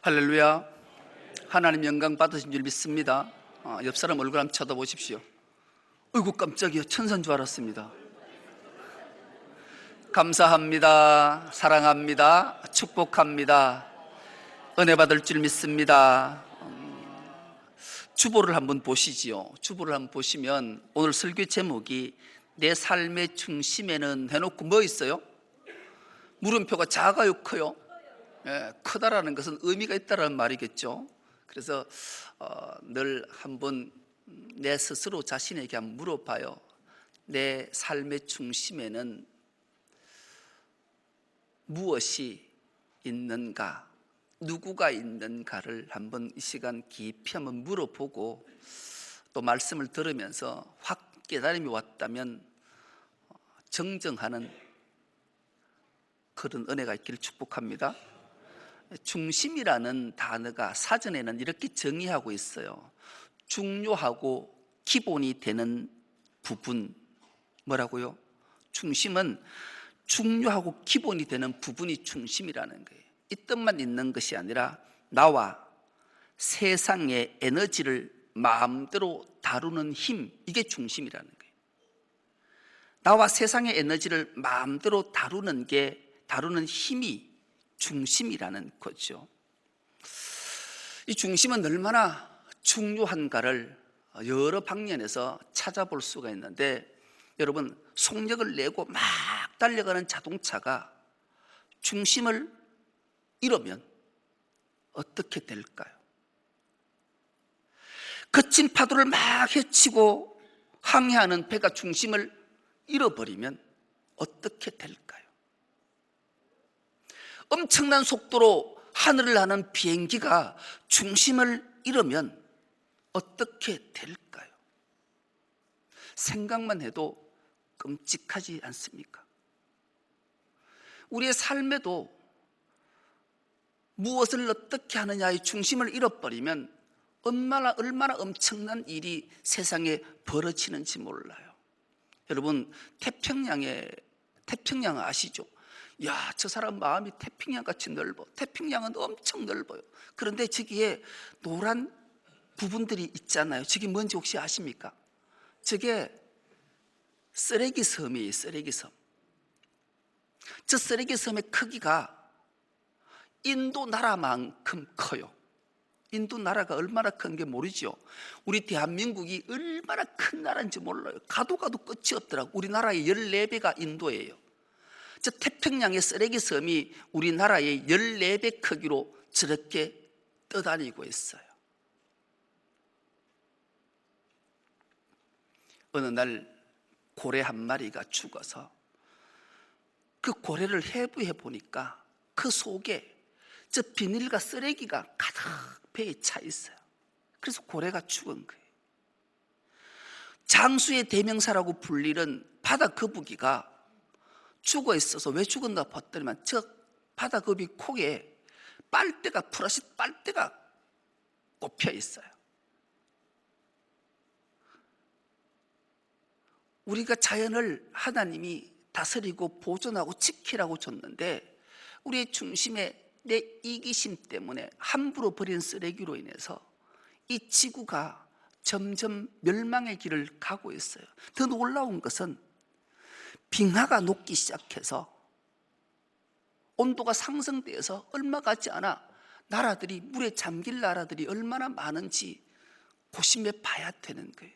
할렐루야. 하나님 영광 받으신 줄 믿습니다. 옆 사람 얼굴 한번 쳐다보십시오. 어이구 깜짝이야, 천사인 줄 알았습니다. 감사합니다. 사랑합니다. 축복합니다. 은혜 받을 줄 믿습니다. 주보를 한번 보시지요. 주보를 한번 보시면 오늘 설교 제목이 내 삶의 중심에는 해놓고 뭐 있어요? 물음표가 작아요, 커요? 크다라는 것은 의미가 있다라는 말이겠죠. 그래서 늘 한번 내 스스로 자신에게 한번 물어봐요. 내 삶의 중심에는 무엇이 있는가, 누구가 있는가를 한번 이 시간 깊이 한번 물어보고 또 말씀을 들으면서 확 깨달음이 왔다면 정정하는 그런 은혜가 있기를 축복합니다. 중심이라는 단어가 사전에는 이렇게 정의하고 있어요. 중요하고 기본이 되는 부분. 뭐라고요? 중심은 중요하고 기본이 되는 부분이 중심이라는 거예요. 이 뜻만 있는 것이 아니라 나와 세상의 에너지를 마음대로 다루는 힘, 이게 중심이라는 거예요. 나와 세상의 에너지를 마음대로 다루는 힘이 중심이라는 거죠. 이 중심은 얼마나 중요한가를 여러 방면에서 찾아볼 수가 있는데, 여러분, 속력을 내고 막 달려가는 자동차가 중심을 잃으면 어떻게 될까요? 거친 파도를 막 헤치고 항해하는 배가 중심을 잃어버리면 어떻게 될까요? 엄청난 속도로 하늘을 나는 비행기가 중심을 잃으면 어떻게 될까요? 생각만 해도 끔찍하지 않습니까? 우리의 삶에도 무엇을 어떻게 하느냐의 중심을 잃어버리면 얼마나 엄청난 일이 세상에 벌어지는지 몰라요. 여러분, 태평양 아시죠? 야, 저 사람 마음이 태평양같이 넓어. 태평양은 엄청 넓어요. 그런데 저기에 노란 부분들이 있잖아요. 저게 뭔지 혹시 아십니까? 저게 쓰레기 섬이에요. 쓰레기 섬. 저 쓰레기 섬의 크기가 인도 나라만큼 커요. 인도 나라가 얼마나 큰 게 모르죠. 우리 대한민국이 얼마나 큰 나라인지 몰라요. 가도 끝이 없더라고요. 우리나라의 14배가 인도예요. 저 태평양의 쓰레기 섬이 우리나라의 14배 크기로 저렇게 떠다니고 있어요. 어느 날 고래 한 마리가 죽어서 그 고래를 해부해 보니까 그 속에 저 비닐과 쓰레기가 가득 배에 차 있어요. 그래서 고래가 죽은 거예요. 장수의 대명사라고 불리는 바다 거북이가 죽어 있어서 왜 죽었나 봤더니만 저 바다 거북이 코에 프라시드 빨대가 꼽혀 있어요. 우리가 자연을 하나님이 다스리고 보존하고 지키라고 줬는데 우리의 중심에 내 이기심 때문에 함부로 버린 쓰레기로 인해서 이 지구가 점점 멸망의 길을 가고 있어요. 더 놀라운 것은 빙하가 녹기 시작해서 온도가 상승되어서 얼마 가지 않아 나라들이 물에 잠길 나라들이 얼마나 많은지 고심해 봐야 되는 거예요.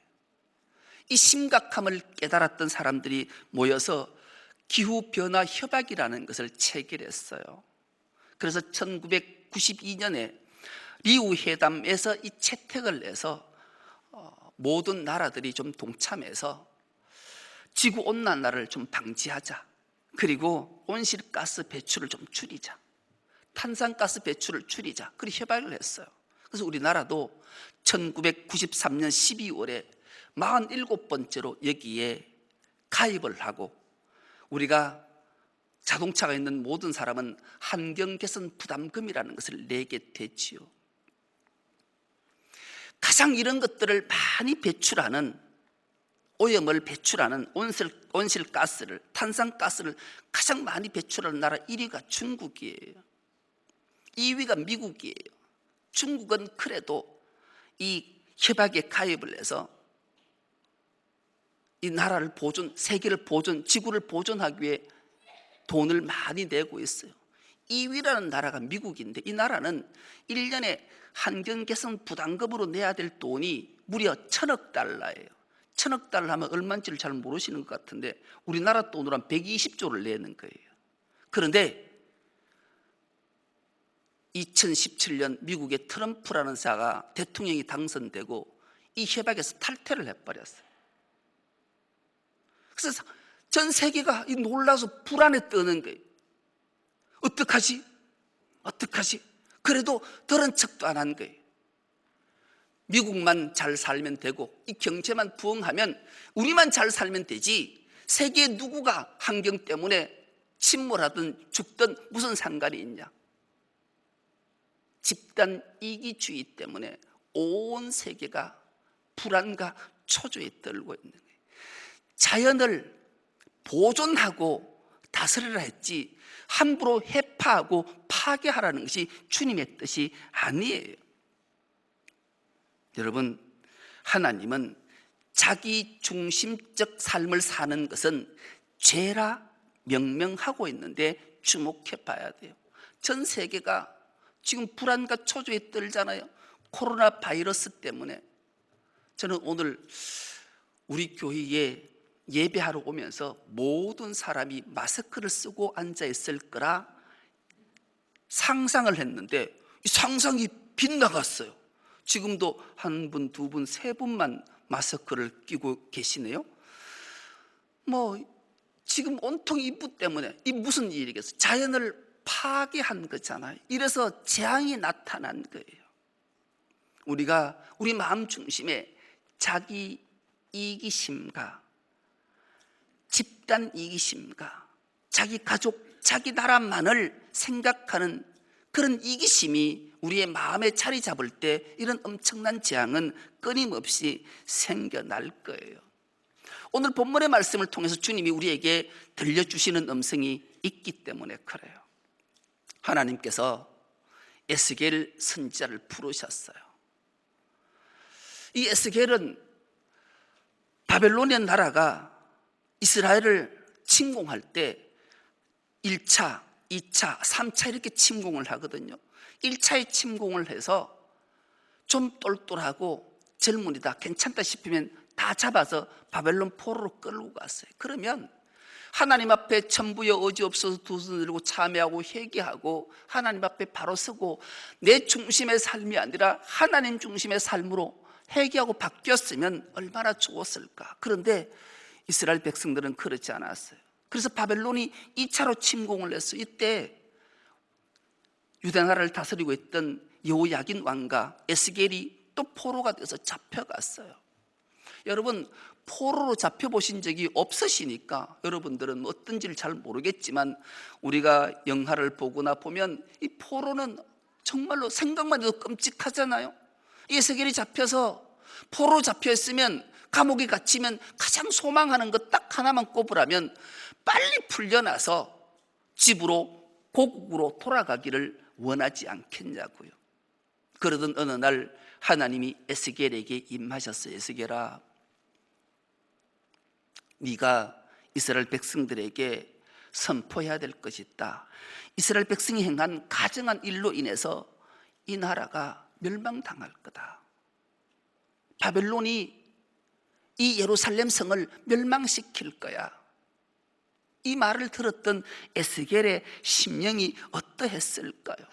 이 심각함을 깨달았던 사람들이 모여서 기후변화 협약이라는 것을 체결했어요. 그래서 1992년에 리우 회담에서 이 채택을 내서 모든 나라들이 좀 동참해서 지구온난화를 좀 방지하자. 그리고 온실가스 배출을 좀 줄이자. 탄산가스 배출을 줄이자. 그렇게 협약을 했어요. 그래서 우리나라도 1993년 12월에 47번째로 여기에 가입을 하고 우리가 자동차가 있는 모든 사람은 환경개선 부담금이라는 것을 내게 됐지요. 가장 이런 것들을 많이 배출하는, 오염을 배출하는 온실가스를, 탄산가스를 가장 많이 배출하는 나라 1위가 중국이에요. 2위가 미국이에요. 중국은 그래도 이 협약에 가입을 해서 이 나라를 세계를 지구를 보존하기 위해 돈을 많이 내고 있어요. 2위라는 나라가 미국인데, 이 나라는 1년에 환경 개선 부담금으로 내야 될 돈이 무려 1,000억 달러예요. 1,000억 달러 하면 얼마인지를 잘 모르시는 것 같은데, 우리나라 돈으로 한 120조를 내는 거예요. 그런데 2017년 미국의 트럼프라는 자가 대통령이 당선되고 이 협약에서 탈퇴를 해버렸어요. 그래서 전 세계가 놀라서 불안에 떠는 거예요. 어떡하지? 그래도 들은 척도 안 한 거예요. 미국만 잘 살면 되고 이 경제만 부흥하면 우리만 잘 살면 되지, 세계 누구가 환경 때문에 침몰하든 죽든 무슨 상관이 있냐. 집단 이기주의 때문에 온 세계가 불안과 초조에 떨고 있는 거예요. 자연을 보존하고 다스리라 했지 함부로 해파하고 파괴하라는 것이 주님의 뜻이 아니에요. 여러분, 하나님은 자기 중심적 삶을 사는 것은 죄라 명명하고 있는데 주목해 봐야 돼요. 전 세계가 지금 불안과 초조에 떨잖아요. 코로나 바이러스 때문에. 저는 오늘 우리 교회에 예배하러 오면서 모든 사람이 마스크를 쓰고 앉아 있을 거라 상상을 했는데 이 상상이 빗나갔어요. 지금도 한 분, 두 분, 세 분만 마스크를 끼고 계시네요. 지금 온통 이불 때문에 이 무슨 일이겠어요? 자연을 파괴한 거잖아요. 이래서 재앙이 나타난 거예요. 우리가 우리 마음 중심에 자기 이기심과 집단 이기심과 자기 가족, 자기 나라만을 생각하는 그런 이기심이 우리의 마음에 자리 잡을 때 이런 엄청난 재앙은 끊임없이 생겨날 거예요. 오늘 본문의 말씀을 통해서 주님이 우리에게 들려주시는 음성이 있기 때문에 그래요. 하나님께서 에스겔 선지자를 부르셨어요. 이 에스겔은 바벨로니아 나라가 이스라엘을 침공할 때 1차, 2차, 3차 이렇게 침공을 하거든요. 1차에 침공을 해서 좀 똘똘하고 젊은이다, 괜찮다 싶으면 다 잡아서 바벨론 포로로 끌고 갔어요. 그러면 하나님 앞에 천부여 어지없어서 두 손 들고 참회하고 회개하고 하나님 앞에 바로 서고 내 중심의 삶이 아니라 하나님 중심의 삶으로 회개하고 바뀌었으면 얼마나 좋았을까. 그런데 이스라엘 백성들은 그렇지 않았어요. 그래서 바벨론이 2차로 침공을 했어요. 이때 유다 나라를 다스리고 있던 여호야긴 왕과 에스겔이 또 포로가 돼서 잡혀갔어요. 여러분, 포로로 잡혀보신 적이 없으시니까 여러분들은 어떤지를 잘 모르겠지만 우리가 영화를 보거나 보면 이 포로는 정말로 생각만 해도 끔찍하잖아요. 에스겔이 잡혀서 포로로 잡혀있으면 감옥에 갇히면 가장 소망하는 것 딱 하나만 꼽으라면 빨리 풀려나서 집으로 고국으로 돌아가기를 원하지 않겠냐고요. 그러던 어느 날 하나님이 에스겔에게 임하셨어요. 에스겔아, 네가 이스라엘 백성들에게 선포해야 될 것이 있다. 이스라엘 백성이 행한 가증한 일로 인해서 이 나라가 멸망당할 거다. 바벨론이 이 예루살렘 성을 멸망시킬 거야. 이 말을 들었던 에스겔의 심령이 어떠했을까요?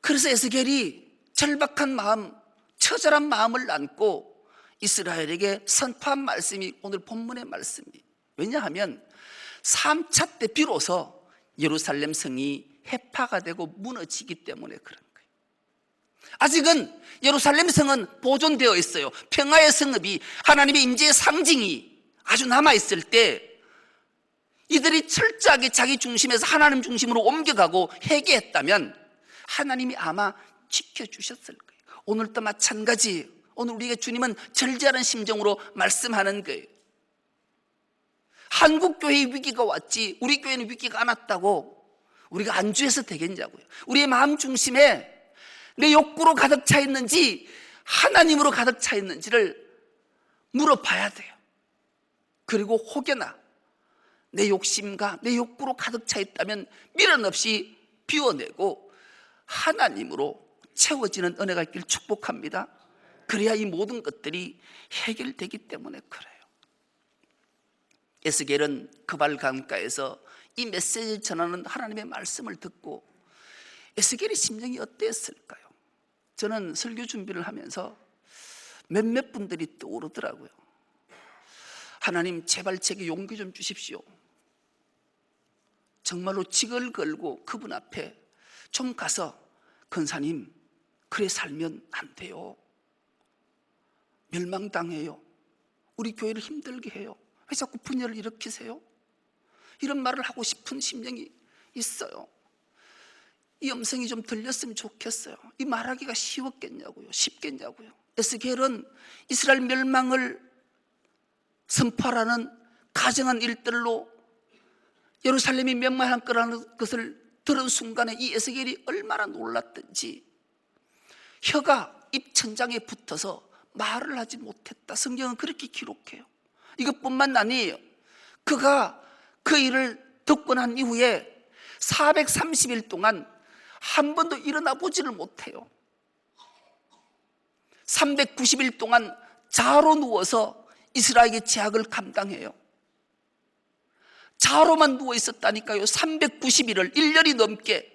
그래서 에스겔이 절박한 마음, 처절한 마음을 안고 이스라엘에게 선포한 말씀이 오늘 본문의 말씀이에요. 왜냐하면 3차 때 비로소 예루살렘 성이 해파가 되고 무너지기 때문에 그런 거예요. 아직은 예루살렘 성은 보존되어 있어요. 평화의 성읍이, 하나님의 임재의 상징이 아주 남아있을 때 이들이 철저하게 자기 중심에서 하나님 중심으로 옮겨가고 회개했다면 하나님이 아마 지켜주셨을 거예요. 오늘도 마찬가지예요. 오늘 우리가 주님은 절제하는 심정으로 말씀하는 거예요. 한국 교회의 위기가 왔지 우리 교회는 위기가 안 왔다고, 우리가 안주해서 되겠냐고요. 우리의 마음 중심에 내 욕구로 가득 차 있는지 하나님으로 가득 차 있는지를 물어봐야 돼요. 그리고 혹여나 내 욕심과 내 욕구로 가득 차 있다면 미련 없이 비워내고 하나님으로 채워지는 은혜가 있길 축복합니다. 그래야 이 모든 것들이 해결되기 때문에 그래요. 에스겔은 그발 강가에서 이 메시지를 전하는 하나님의 말씀을 듣고 에스겔의 심정이 어땠을까요? 저는 설교 준비를 하면서 몇몇 분들이 떠오르더라고요. 하나님, 제발 제게 용기 좀 주십시오. 정말로 직을 걸고 그분 앞에 좀 가서, 권사님, 그래 살면 안 돼요. 멸망당해요. 우리 교회를 힘들게 해요. 왜 자꾸 분열을 일으키세요? 이런 말을 하고 싶은 심령이 있어요. 이 음성이 좀 들렸으면 좋겠어요. 이 말하기가 쉬웠겠냐고요? 쉽겠냐고요? 에스겔은 이스라엘 멸망을 선포하라는 가정한 일들로 예루살렘이 멸망할 거라는 것을 들은 순간에 이 에스겔이 얼마나 놀랐던지 혀가 입천장에 붙어서 말을 하지 못했다. 성경은 그렇게 기록해요. 이것뿐만 아니에요. 그가 그 일을 듣고 난 이후에 430일 동안 한 번도 일어나 보지를 못해요. 390일 동안 자로 누워서 이스라엘의 제약을 감당해요. 자로만 누워 있었다니까요. 390일을 1년이 넘게.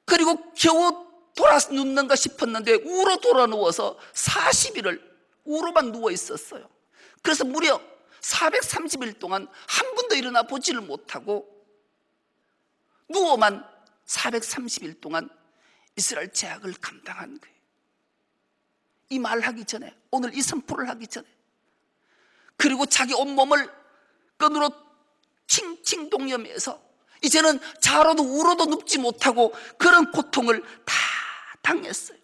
그리고 겨우 돌아 눕는가 싶었는데 우로 돌아 누워서 40일을 우로만 누워 있었어요. 그래서 무려 430일 동안 한 번도 일어나 보지를 못하고 누워만 430일 동안 이스라엘 제약을 감당한 거예요. 이 말을 하기 전에, 오늘 이 선포를 하기 전에, 그리고 자기 온몸을 끈으로 칭칭 동여매서 이제는 자로도 우로도 눕지 못하고 그런 고통을 다 당했어요.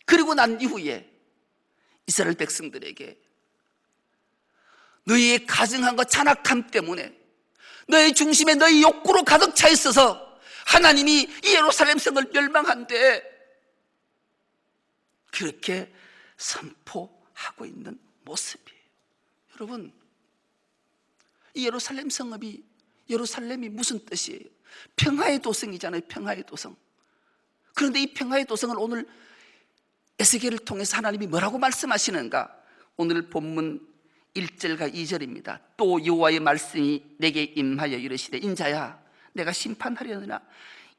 그리고 난 이후에 이스라엘 백성들에게 너희의 가증함과 잔악함 때문에 너희 중심에 너희 욕구로 가득 차 있어서 하나님이 이 예루살렘 성을 멸망한대, 그렇게 선포하고 있는 모습이에요. 여러분, 이 예루살렘 성읍이, 예루살렘이 무슨 뜻이에요? 평화의 도성이잖아요. 평화의 도성. 그런데 이 평화의 도성을 오늘 에스겔을 통해서 하나님이 뭐라고 말씀하시는가? 오늘 본문 1절과 2절입니다. 또 여호와의 말씀이 내게 임하여 이르시되 인자야, 내가 심판하려느냐?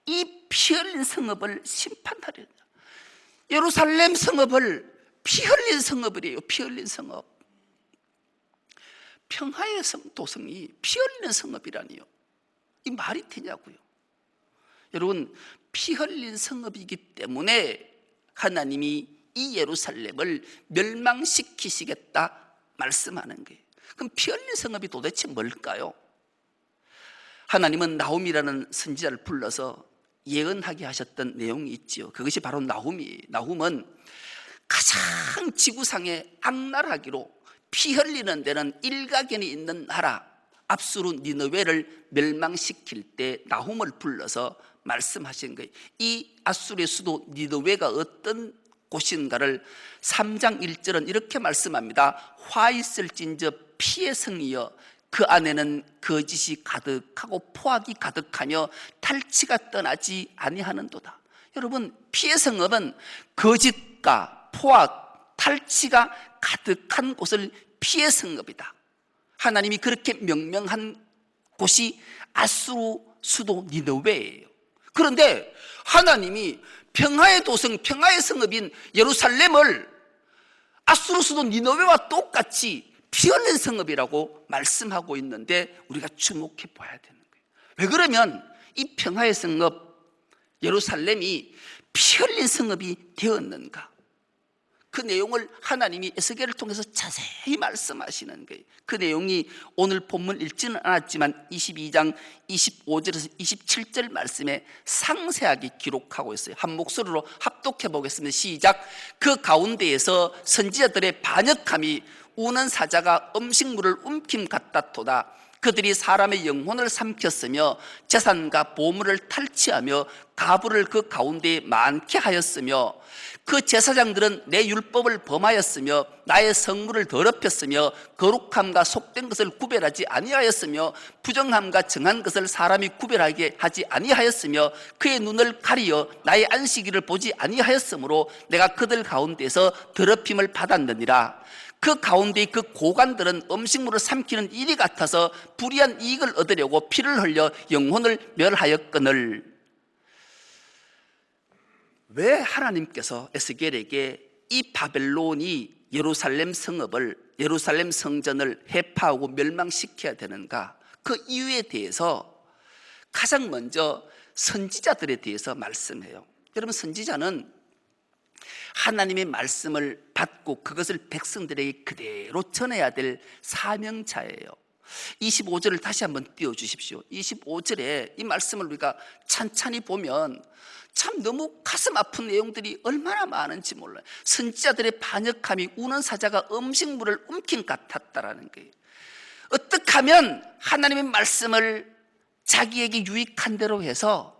이 피 흘린 성읍을 심판하려느냐? 예루살렘 성읍을 피 흘린 성읍이래요. 피 흘린 성읍. 평화의 도성이 피 흘리는 성읍이라니요. 이 말이 되냐고요? 여러분, 피 흘린 성읍이기 때문에 하나님이 이 예루살렘을 멸망시키시겠다 말씀하는 거예요. 그럼 피 흘린 성읍이 도대체 뭘까요? 하나님은 나훔이라는 선지자를 불러서 예언하게 하셨던 내용이 있지요. 그것이 바로 나훔이에요. 나훔은 가장 지구상에 악랄하기로 피 흘리는 데는 일가견이 있는 나라 압수르 니느웨를 멸망시킬 때 나훔을 불러서 말씀하신 거예요. 이 아수르의 수도 니느웨가 어떤 곳인가를 3장 1절은 이렇게 말씀합니다. 화 있을진저 피의 성이여 그 안에는 거짓이 가득하고 포악이 가득하며 탈취가 떠나지 아니하는도다. 여러분, 피의 성읍은 거짓과 포악, 탈취가 가득한 곳을 피의 성읍이다. 하나님이 그렇게 명명한 곳이 아수르 수도 니느웨예요. 그런데 하나님이 평화의 도성, 평화의 성읍인 예루살렘을 아수르 수도 니느웨와 똑같이 피 흘린 성읍이라고 말씀하고 있는데 우리가 주목해 봐야 되는 거예요. 왜 그러면 이 평화의 성읍 예루살렘이 피 흘린 성읍이 되었는가? 그 내용을 하나님이 에스겔을 통해서 자세히 말씀하시는 거예요. 그 내용이 오늘 본문 읽지는 않았지만 22장 25절에서 27절 말씀에 상세하게 기록하고 있어요. 한 목소리로 합독해 보겠습니다. 시작. 그 가운데에서 선지자들의 반역함이 우는 사자가 음식물을 움킴 같다토다. 그들이 사람의 영혼을 삼켰으며 재산과 보물을 탈취하며 가부를 그 가운데에 많게 하였으며 그 제사장들은 내 율법을 범하였으며 나의 성물을 더럽혔으며 거룩함과 속된 것을 구별하지 아니하였으며 부정함과 정한 것을 사람이 구별하게 하지 아니하였으며 그의 눈을 가리어 나의 안식일을 보지 아니하였으므로 내가 그들 가운데서 더럽힘을 받았느니라. 그 가운데 그 고관들은 음식물을 삼키는 일이 같아서 불의한 이익을 얻으려고 피를 흘려 영혼을 멸하였거늘. 왜 하나님께서 에스겔에게 이 바벨론이 예루살렘 성읍을, 예루살렘 성전을 해파하고 멸망시켜야 되는가? 그 이유에 대해서 가장 먼저 선지자들에 대해서 말씀해요. 여러분, 선지자는 하나님의 말씀을 받고 그것을 백성들에게 그대로 전해야 될 사명자예요. 25절을 다시 한번 띄워주십시오. 25절에 이 말씀을 우리가 찬찬히 보면 참 너무 가슴 아픈 내용들이 얼마나 많은지 몰라요. 선지자들의 반역함이 우는 사자가 음식물을 움킨 것 같았다라는 거예요. 어떻게 하면 하나님의 말씀을 자기에게 유익한 대로 해서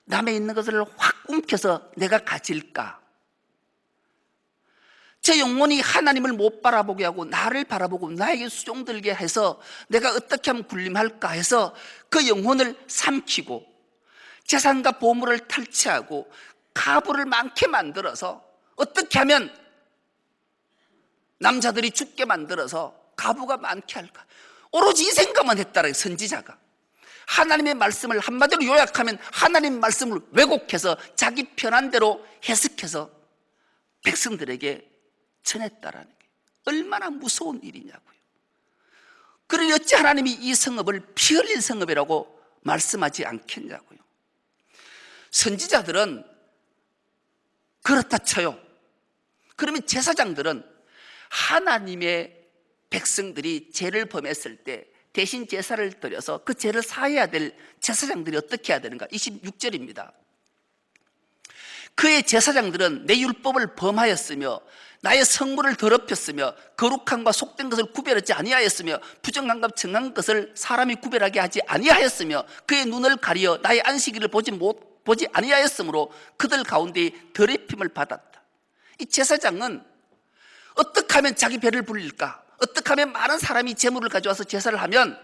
남의 있는 것을 확 움켜서 내가 가질까? 제 영혼이 하나님을 못 바라보게 하고 나를 바라보고 나에게 수종들게 해서 내가 어떻게 하면 군림할까 해서 그 영혼을 삼키고 재산과 보물을 탈취하고 가부를 많게 만들어서 어떻게 하면 남자들이 죽게 만들어서 가부가 많게 할까? 오로지 이 생각만 했다라고 선지자가. 하나님의 말씀을 한마디로 요약하면 하나님의 말씀을 왜곡해서 자기 편한 대로 해석해서 백성들에게 전했다라는 게 얼마나 무서운 일이냐고요. 그러니 어찌 하나님이 이 성읍을 피 흘린 성읍이라고 말씀하지 않겠냐고요. 선지자들은 그렇다 쳐요. 그러면 제사장들은 하나님의 백성들이 죄를 범했을 때 대신 제사를 드려서 그 죄를 사해야 될 제사장들이 어떻게 해야 되는가? 26절입니다. 그의 제사장들은 내 율법을 범하였으며 나의 성물을 더럽혔으며 거룩함과 속된 것을 구별하지 아니하였으며 부정함과 정한 것을 사람이 구별하게 하지 아니하였으며 그의 눈을 가리어 나의 안식일을 보지 아니하였으므로 그들 가운데 더럽힘을 받았다. 이 제사장은 어떻게 하면 자기 배를 불릴까? 어떻게 하면 많은 사람이 제물을 가져와서 제사를 하면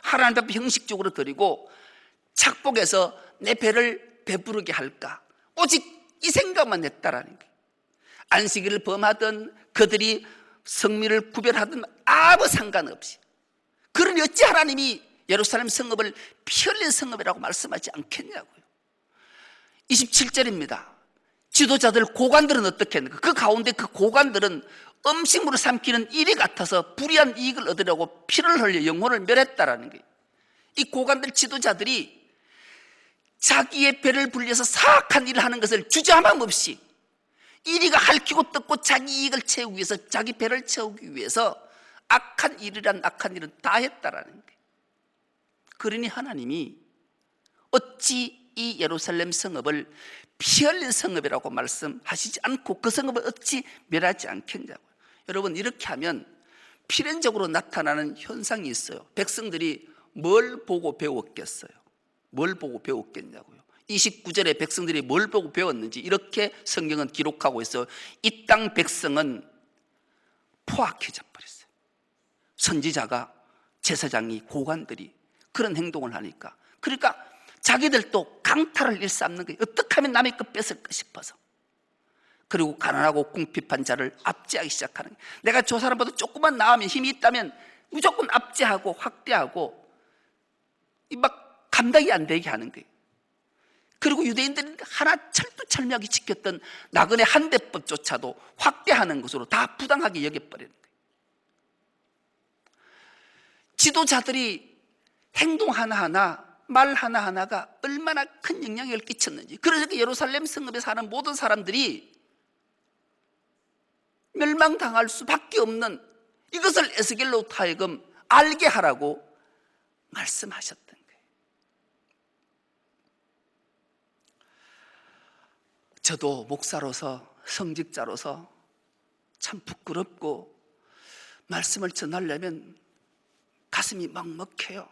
하나님 앞에 형식적으로 드리고 착복해서 내 배를 배부르게 할까? 오직 이 생각만 했다라는 거예요. 안식일을 범하든 그들이 성미를 구별하든 아무 상관없이. 그러니 어찌 하나님이 예루살렘 성읍을 피 흘린 성읍이라고 말씀하지 않겠냐고요. 27절입니다. 지도자들 고관들은 어떻게 했는가? 그 가운데 그 고관들은 음식물을 삼키는 일이 같아서 불의한 이익을 얻으려고 피를 흘려 영혼을 멸했다라는 거예요. 이 고관들 지도자들이 자기의 배를 불려서 사악한 일을 하는 것을 주저함 없이 이리가 핥히고 뜯고 자기 이익을 채우기 위해서, 자기 배를 채우기 위해서 악한 일이란 악한 일은 다 했다라는 거예요. 그러니 하나님이 어찌 이 예루살렘 성읍을 피 흘린 성읍이라고 말씀하시지 않고 그 성읍을 어찌 멸하지 않겠냐고요. 여러분, 이렇게 하면 필연적으로 나타나는 현상이 있어요. 백성들이 뭘 보고 배웠겠어요? 뭘 보고 배웠겠냐고요. 29절에 백성들이 뭘 보고 배웠는지 이렇게 성경은 기록하고 있어요. 이 땅 백성은 포악해져 버렸어요. 선지자가, 제사장이, 고관들이 그런 행동을 하니까, 그러니까 자기들도 강탈을 일삼는 거예요. 어떻게 하면 남의 것 뺏을까 싶어서. 그리고 가난하고 궁핍한 자를 압제하기 시작하는 거예요. 내가 저 사람보다 조금만 나으면, 힘이 있다면 무조건 압제하고 확대하고 막 감당이 안 되게 하는 거예요. 그리고 유대인들은 하나 철두철미하게 지켰던 나그네 한대법조차도 확대하는 것으로 다 부당하게 여겨버리는 거예요. 지도자들이 행동 하나하나, 말 하나하나가 얼마나 큰 영향력을 끼쳤는지. 그래서 예루살렘 성읍에 사는 모든 사람들이 멸망당할 수밖에 없는 이것을 에스겔로 하여금 알게 하라고 말씀하셨던 거예요. 저도 목사로서, 성직자로서 참 부끄럽고 말씀을 전하려면 가슴이 먹먹해요.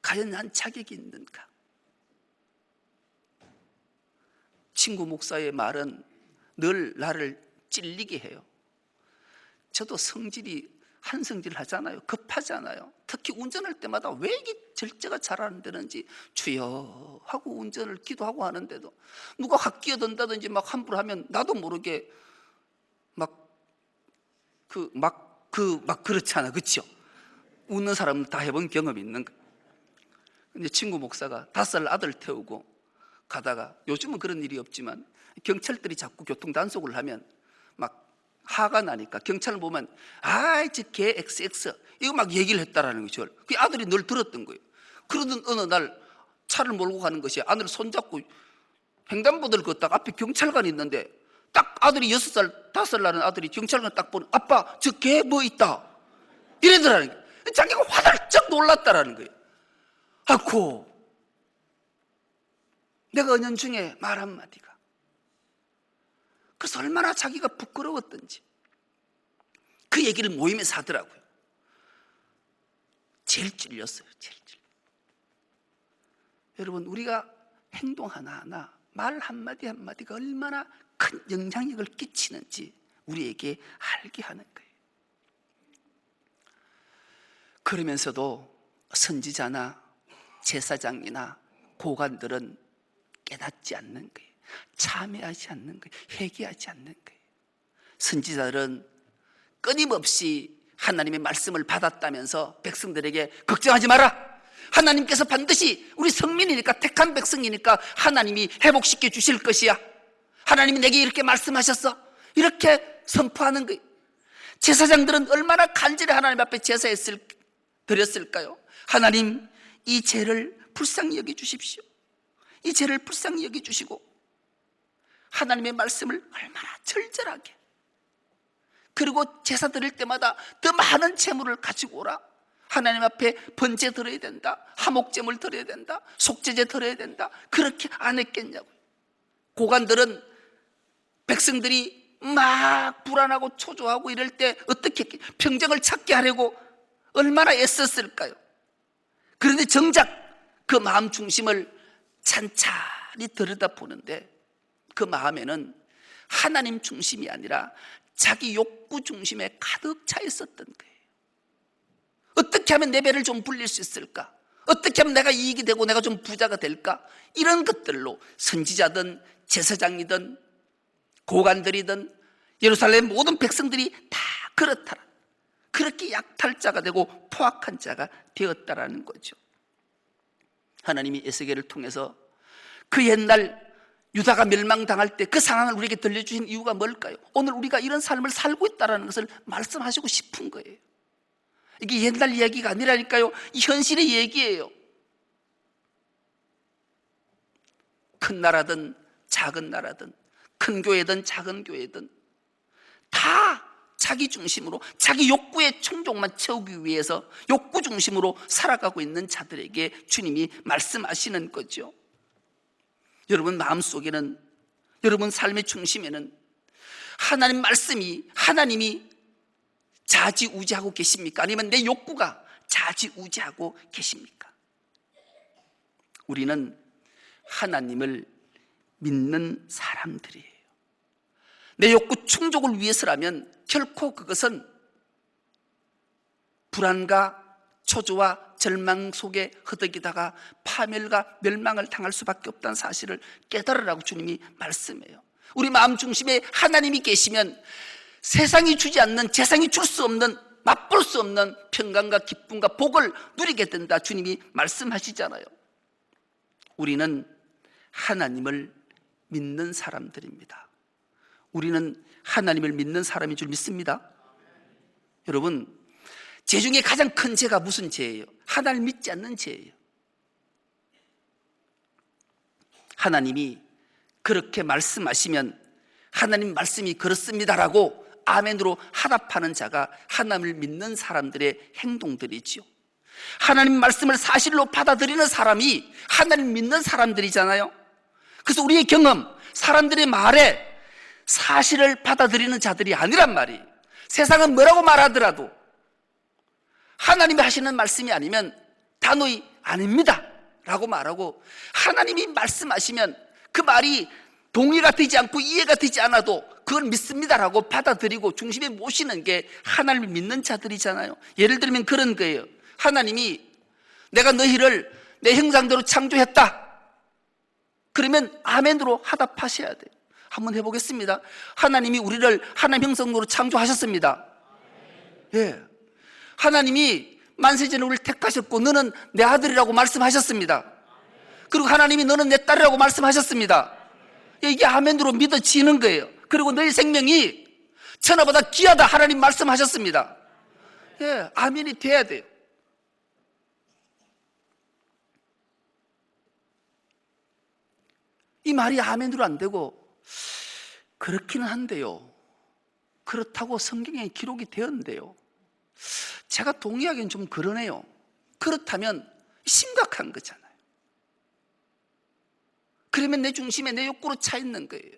과연 난 자격이 있는가? 친구 목사의 말은 늘 나를 찔리게 해요. 저도 한성질 하잖아요. 급하잖아요. 특히 운전할 때마다 왜 이게 절제가 잘 안 되는지 주여 하고 운전을 기도하고 하는데도 누가 확 끼어든다든지 막 함부로 하면 나도 모르게 그렇잖아. 그렇죠? 웃는 사람은 다 해본 경험이 있는 거예요. 근데 친구 목사가 5살 아들 태우고 가다가, 요즘은 그런 일이 없지만 경찰들이 자꾸 교통 단속을 하면 막 화가 나니까 경찰을 보면 저 개 XX 이거 막 얘기를 했다라는 거죠. 그 아들이 늘 들었던 거예요. 그러던 어느 날 차를 몰고 가는 것이 아들을 손잡고 횡단보도를 걷다가 앞에 경찰관이 있는데 딱 아들이 6살, 5살 나는 아들이 경찰관 딱 보는, 아빠 저 개 뭐 있다 이러더라는 거예요. 자기가 화들짝 놀랐다라는 거예요. 아고, 내가 은연중에 말 한마디가, 그래서 얼마나 자기가 부끄러웠던지 그 얘기를 모임에서 하더라고요. 제일 찔렸어요. 제일 찔려. 여러분, 우리가 행동 하나하나, 말 한마디 한마디가 얼마나 큰 영향력을 끼치는지 우리에게 알게 하는 거예요. 그러면서도 선지자나 제사장이나 고관들은 깨닫지 않는 거예요. 참회하지 않는 거예요. 회개하지 않는 거예요. 선지자들은 끊임없이 하나님의 말씀을 받았다면서 백성들에게 걱정하지 마라, 하나님께서 반드시 우리 성민이니까, 택한 백성이니까 하나님이 회복시켜 주실 것이야, 하나님이 내게 이렇게 말씀하셨어, 이렇게 선포하는 거예요. 제사장들은 얼마나 간절히 하나님 앞에 드렸을까요? 하나님, 이 죄를 불쌍히 여겨주십시오. 이 죄를 불쌍히 여겨주시고 하나님의 말씀을 얼마나 절절하게, 그리고 제사 드릴 때마다 더 많은 재물을 가지고 오라, 하나님 앞에 번제 드려야 된다, 화목제물 드려야 된다, 속죄제 드려야 된다, 그렇게 안 했겠냐고요. 고관들은 백성들이 막 불안하고 초조하고 이럴 때 어떻게 평정을 찾게 하려고 얼마나 애썼을까요? 그런데 정작 그 마음 중심을 찬찬히 들여다보는데 그 마음에는 하나님 중심이 아니라 자기 욕구 중심에 가득 차 있었던 거예요. 어떻게 하면 내 배를 좀 불릴 수 있을까? 어떻게 하면 내가 이익이 되고 내가 좀 부자가 될까? 이런 것들로 선지자든 제사장이든 고관들이든 예루살렘 모든 백성들이 다 그렇다라, 그렇게 약탈자가 되고 포악한 자가 되었다라는 거죠. 하나님이 에스겔을 통해서 그 옛날 유다가 멸망당할 때 그 상황을 우리에게 들려주신 이유가 뭘까요? 오늘 우리가 이런 삶을 살고 있다는 것을 말씀하시고 싶은 거예요. 이게 옛날 이야기가 아니라니까요, 이 현실의 얘기예요. 큰 나라든 작은 나라든, 큰 교회든 작은 교회든 다 자기 중심으로 자기 욕구의 충족만 채우기 위해서 욕구 중심으로 살아가고 있는 자들에게 주님이 말씀하시는 거죠. 여러분 마음속에는, 여러분 삶의 중심에는 하나님 말씀이, 하나님이 좌지우지하고 계십니까? 아니면 내 욕구가 좌지우지하고 계십니까? 우리는 하나님을 믿는 사람들이에요. 내 욕구 충족을 위해서라면 결코 그것은 불안과 초조와 절망 속에 허덕이다가 파멸과 멸망을 당할 수밖에 없다는 사실을 깨달으라고 주님이 말씀해요. 우리 마음 중심에 하나님이 계시면 세상이 주지 않는, 세상이 줄 수 없는, 맛볼 수 없는 평강과 기쁨과 복을 누리게 된다, 주님이 말씀하시잖아요. 우리는 하나님을 믿는 사람들입니다. 우리는 하나님을 믿는 사람인 줄 믿습니다. 여러분, 죄 중에 가장 큰 죄가 무슨 죄예요? 하나님을 믿지 않는 죄예요. 하나님이 그렇게 말씀하시면 하나님 말씀이 그렇습니다라고 아멘으로 화답하는 자가 하나님을 믿는 사람들의 행동들이지요. 하나님 말씀을 사실로 받아들이는 사람이 하나님 믿는 사람들이잖아요. 그래서 우리의 경험, 사람들의 말에 사실을 받아들이는 자들이 아니란 말이에요. 세상은 뭐라고 말하더라도 하나님이 하시는 말씀이 아니면 단호히 아닙니다 라고 말하고, 하나님이 말씀하시면 그 말이 동의가 되지 않고 이해가 되지 않아도 그건 믿습니다라고 받아들이고 중심에 모시는 게 하나님을 믿는 자들이잖아요. 예를 들면 그런 거예요. 하나님이 내가 너희를 내 형상대로 창조했다, 그러면 아멘으로 화답하셔야 돼요. 한번 해보겠습니다. 하나님이 우리를 하나님 형상으로 창조하셨습니다. 예. 하나님이 만세전에 우리를 택하셨고 너는 내 아들이라고 말씀하셨습니다. 그리고 하나님이 너는 내 딸이라고 말씀하셨습니다. 이게 아멘으로 믿어지는 거예요. 그리고 너희 생명이 천하보다 귀하다 하나님 말씀하셨습니다. 예, 아멘이 돼야 돼요. 이 말이 아멘으로 안 되고, 그렇기는 한데요, 그렇다고 성경에 기록이 되었는데요, 제가 동의하기는 좀 그러네요. 그렇다면 심각한 거잖아요. 그러면 내 중심에 내 욕구로 차 있는 거예요.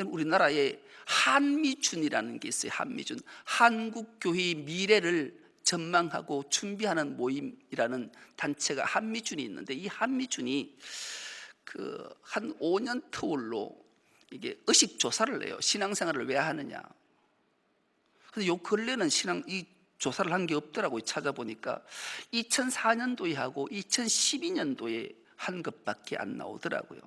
우리나라에 한미준이라는 게 있어요. 한미준, 한국교회의 미래를 전망하고 준비하는 모임이라는 단체가 한미준이 있는데, 이 한미준이 한 5년 터울로 이게 의식 조사를 해요. 신앙생활을 왜 하느냐. 근데 요 근래는 이 조사를 한 게 없더라고요. 찾아보니까 2004년도에 하고 2012년도에 한 것밖에 안 나오더라고요.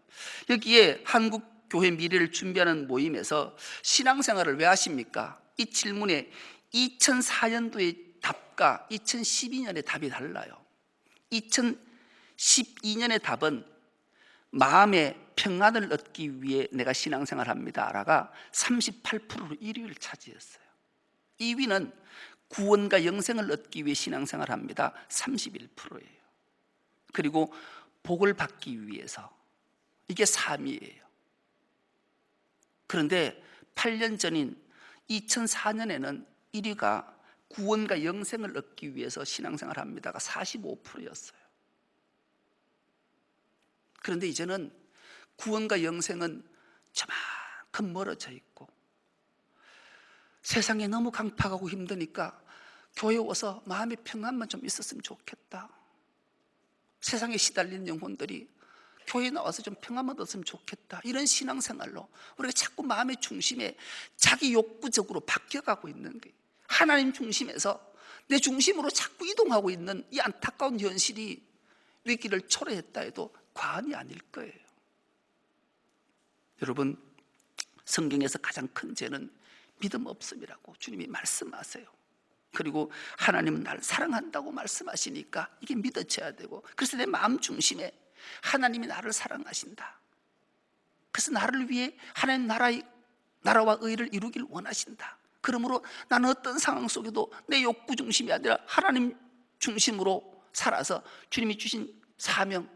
여기에 한국교회 미래를 준비하는 모임에서 신앙생활을 왜 하십니까? 이 질문에 2004년도의 답과 2012년의 답이 달라요. 2012년의 답은 마음의 평안을 얻기 위해 내가 신앙생활을 합니다라가 38%로 1위를 차지했어요. 2위는 구원과 영생을 얻기 위해 신앙생활을 합니다. 31%예요. 그리고 복을 받기 위해서, 이게 3위예요. 그런데 8년 전인 2004년에는 1위가 구원과 영생을 얻기 위해서 신앙생활을 합니다가 45%였어요. 그런데 이제는 구원과 영생은 저만큼 멀어져 있고, 세상에 너무 강팍하고 힘드니까 교회 와서 마음의 평안만 좀 있었으면 좋겠다. 세상에 시달리는 영혼들이 교회에 나와서 좀 평안만 얻었으면 좋겠다. 이런 신앙생활로 우리가 자꾸 마음의 중심에 자기 욕구적으로 바뀌어가고 있는 거예요. 하나님 중심에서 내 중심으로 자꾸 이동하고 있는 이 안타까운 현실이 위기를 초래했다 해도 과언이 아닐 거예요. 여러분, 성경에서 가장 큰 죄는 믿음 없음이라고 주님이 말씀하세요. 그리고 하나님은 나를 사랑한다고 말씀하시니까 이게 믿어져야 되고, 그래서 내 마음 중심에 하나님이 나를 사랑하신다, 그래서 나를 위해 하나님 나라와 의를 이루길 원하신다, 그러므로 나는 어떤 상황 속에도 내 욕구 중심이 아니라 하나님 중심으로 살아서 주님이 주신 사명,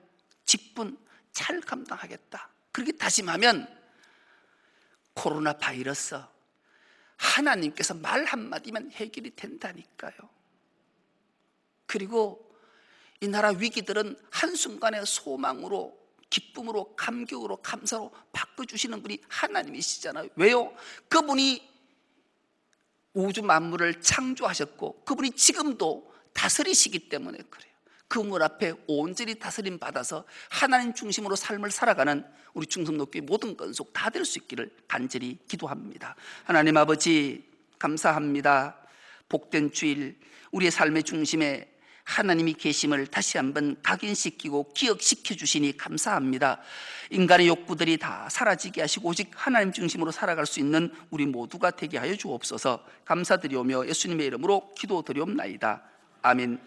직분 잘 감당하겠다, 그렇게 다짐하면 코로나 바이러스 하나님께서 말 한마디면 해결이 된다니까요. 그리고 이 나라 위기들은 한순간의 소망으로, 기쁨으로, 감격으로, 감사로 바꿔주시는 분이 하나님이시잖아요. 왜요? 그분이 우주 만물을 창조하셨고 그분이 지금도 다스리시기 때문에 그래요. 그분 앞에 온전히 다스림 받아서 하나님 중심으로 삶을 살아가는 우리 충성로교회 모든 건속 다 될 수 있기를 간절히 기도합니다. 하나님 아버지, 감사합니다. 복된 주일, 우리의 삶의 중심에 하나님이 계심을 다시 한번 각인시키고 기억시켜 주시니 감사합니다. 인간의 욕구들이 다 사라지게 하시고 오직 하나님 중심으로 살아갈 수 있는 우리 모두가 되게 하여 주옵소서. 감사드리오며 예수님의 이름으로 기도드리옵나이다. 아멘.